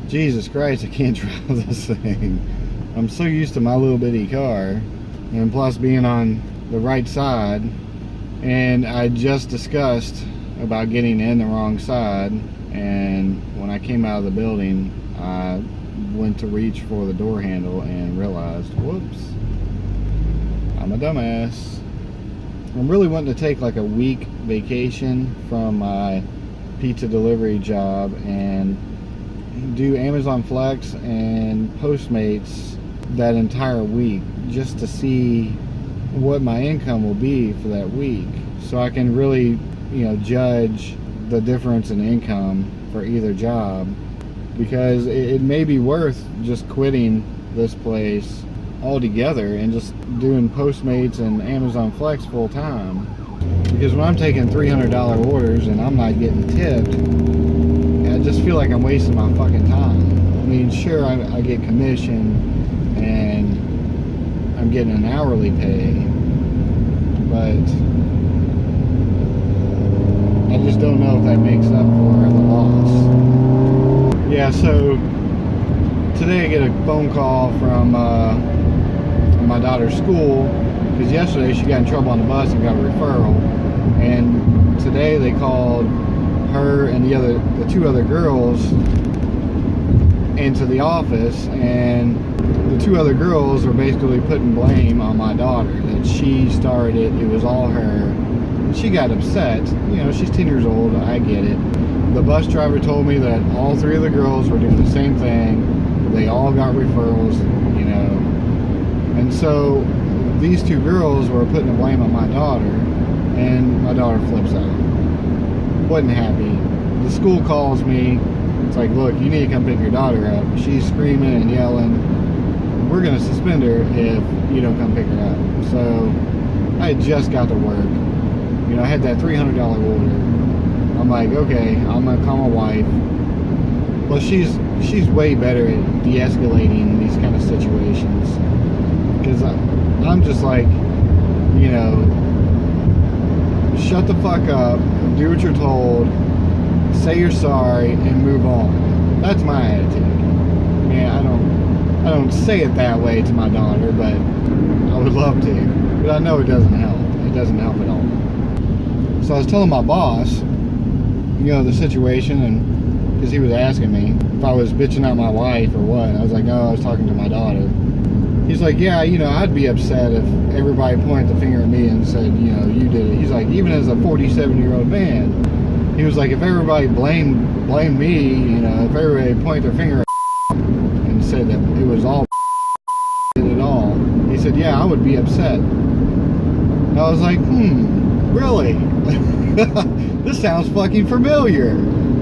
Jesus Christ, I can't drive this thing. I'm so used to my little bitty car, and plus being on the right side, and I just discussed about getting in the wrong side, and when I came out of the building, I went to reach for the door handle and realized, whoops, I'm a dumbass. I'm really wanting to take like a week vacation from my pizza delivery job and do Amazon Flex and Postmates that entire week just to see what my income will be for that week, so I can really, you know, judge the difference in income for either job, because it may be worth just quitting this place altogether and just doing Postmates and Amazon Flex full time, because when I'm taking $300 orders and I'm not getting tipped, I just feel like I'm wasting my fucking time. I mean, sure, I get commission and I'm getting an hourly pay, but I just don't know if that makes up for the loss. Yeah, so today I get a phone call from my daughter's school, because yesterday she got in trouble on the bus and got a referral, and today they called her and the two other girls into the office, and the two other girls were basically putting blame on my daughter, that she started it was all her. And she got upset. You know, she's 10 years old, I get it. The bus driver told me that all three of the girls were doing the same thing. They all got referrals, you know. And so these two girls were putting the blame on my daughter, and my daughter flips out. Wasn't happy. The school calls me. It's like, look, you need to come pick your daughter up. She's screaming and yelling. We're gonna suspend her if you don't come pick her up. So I had just got to work. You know, I had that $300 order. I'm like, okay, I'm gonna call my wife. Well, she's way better at de-escalating these kind of situations, because I'm just like, you know, shut the fuck up, do what you're told, say you're sorry, and move on. That's my attitude. Yeah, I don't say it that way to my daughter, but I would love to. But I know it doesn't help. It doesn't help at all. So I was telling my boss, you know, the situation, and because he was asking me if I was bitching out my wife or what. I was like, no, I was talking to my daughter. He's like, yeah, you know, I'd be upset if everybody pointed the finger at me and said, you know, you did it. He's like, even as a 47-year-old man, he was like, if everybody blamed me, you know, if everybody pointed their finger at and said that it was all did it all, he said, yeah, I would be upset. And I was like, really? This sounds fucking familiar,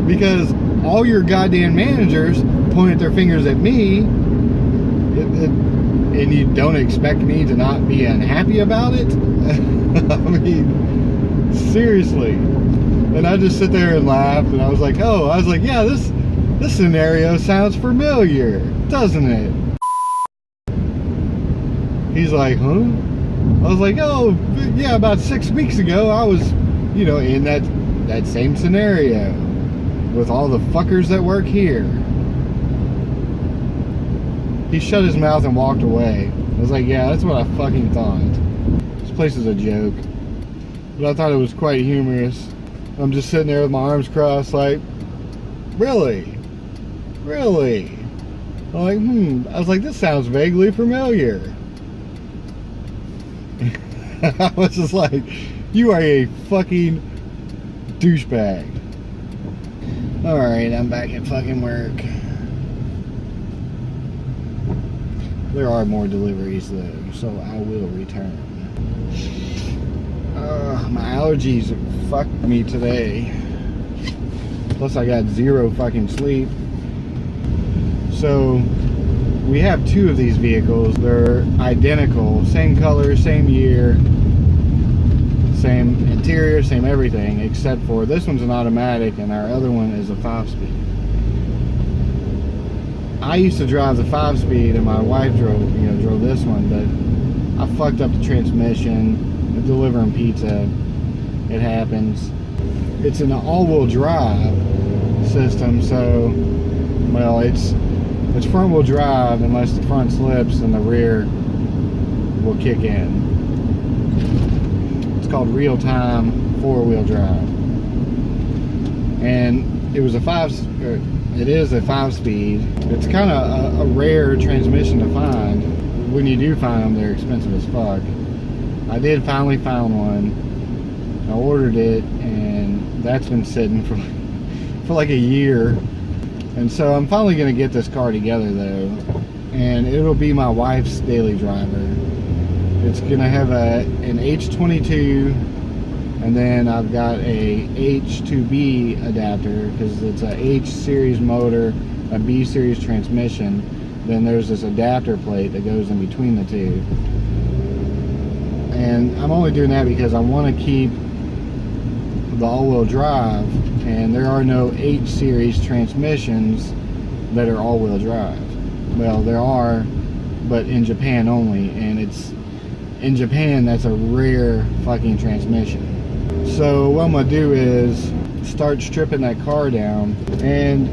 because all your goddamn managers pointed their fingers at me, and you don't expect me to not be unhappy about it? I mean, seriously. And I just sit there and laugh, and I was like, yeah, this scenario sounds familiar, doesn't it? He's like, huh? I was like, oh, yeah, about 6 weeks ago, I was, you know, in that same scenario with all the fuckers that work here. He shut his mouth and walked away. I was like, yeah, that's what I fucking thought. This place is a joke. But I thought it was quite humorous. I'm just sitting there with my arms crossed like, really? Really? I'm like, I was like, this sounds vaguely familiar. I was just like, you are a fucking douchebag. Alright, I'm back at fucking work. There are more deliveries though, so I will return. My allergies fucked me today. Plus I got zero fucking sleep. So we have two of these vehicles. They're identical, same color, same year, same interior, same everything, except for this one's an automatic and our other one is a 5-speed. I used to drive the 5-speed and my wife drove this one, but I fucked up the transmission, delivering pizza. It happens. It's an all-wheel drive system, so Well, it's front wheel drive unless the front slips and the rear will kick in. It's called real-time 4-wheel drive. And it is a 5-speed. It's kind of a rare transmission to find. When you do find them, they're expensive as fuck. I did finally find one. I ordered it, and that's been sitting for like a year. And so I'm finally gonna get this car together though, and it'll be my wife's daily driver. It's gonna have an H22, and then I've got a H2B adapter because it's a H series motor, a B series transmission. Then there's this adapter plate that goes in between the two. And I'm only doing that because I want to keep the all-wheel drive, and there are no H series transmissions that are all-wheel drive. Well, there are, but in Japan only, and in Japan that's a rare fucking transmission. So what I'm gonna do is start stripping that car down, and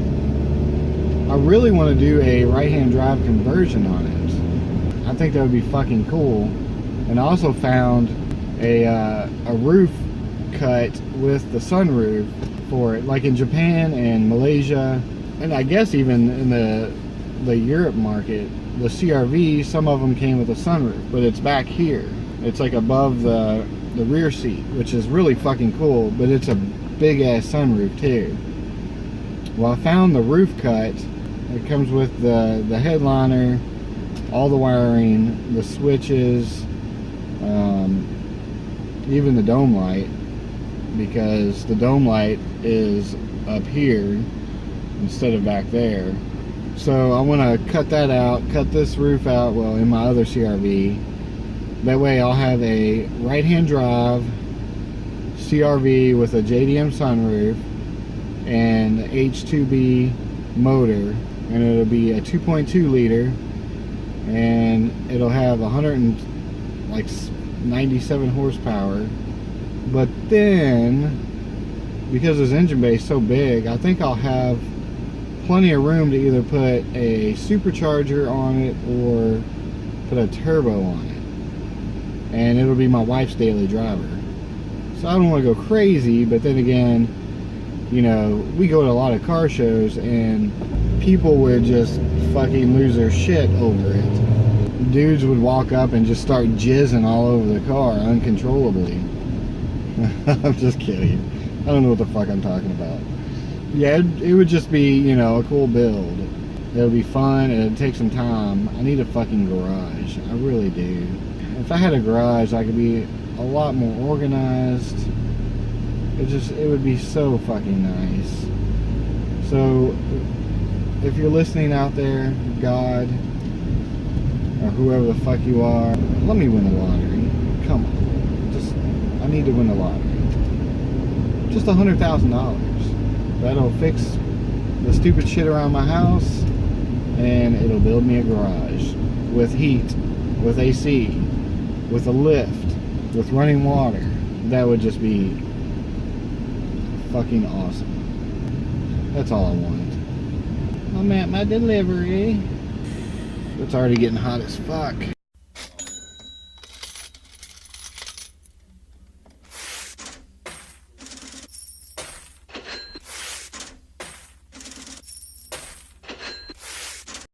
I really want to do a right-hand drive conversion on it. I think that would be fucking cool. And I also found a roof cut with the sunroof for it, like in Japan and Malaysia, and I guess even in the Europe market, the CRV, some of them came with a sunroof, but it's back here. It's like above the rear seat, which is really fucking cool, but it's a big ass sunroof too. Well, I found the roof cut. It comes with the headliner, all the wiring, the switches, even the dome light, because the dome light is up here instead of back there. So I want to cut that out, cut this roof out, well, in my other CRV. That way I'll have a right-hand drive CRV with a JDM sunroof and H2B motor, and it'll be a 2.2 liter, and it'll have 197 horsepower. But then, because this engine bay is so big, I think I'll have plenty of room to either put a supercharger on it or put a turbo on it, and it'll be my wife's daily driver. So I don't want to go crazy, but then again, you know, we go to a lot of car shows and people would just fucking lose their shit over it. Dudes would walk up and just start jizzing all over the car uncontrollably. I'm just kidding. I don't know what the fuck I'm talking about. Yeah, it would just be, you know, a cool build. It would be fun, and it'd take some time. I need a fucking garage. I really do. If I had a garage, I could be a lot more organized. It would be so fucking nice. So if you're listening out there, God, or whoever the fuck you are, let me win the lottery. Come on. I need to win the lottery. Just $100,000. That'll fix the stupid shit around my house, and it'll build me a garage with heat, with AC, with a lift, with running water. That would just be fucking awesome. That's all I want. I'm at my delivery. It's already getting hot as fuck.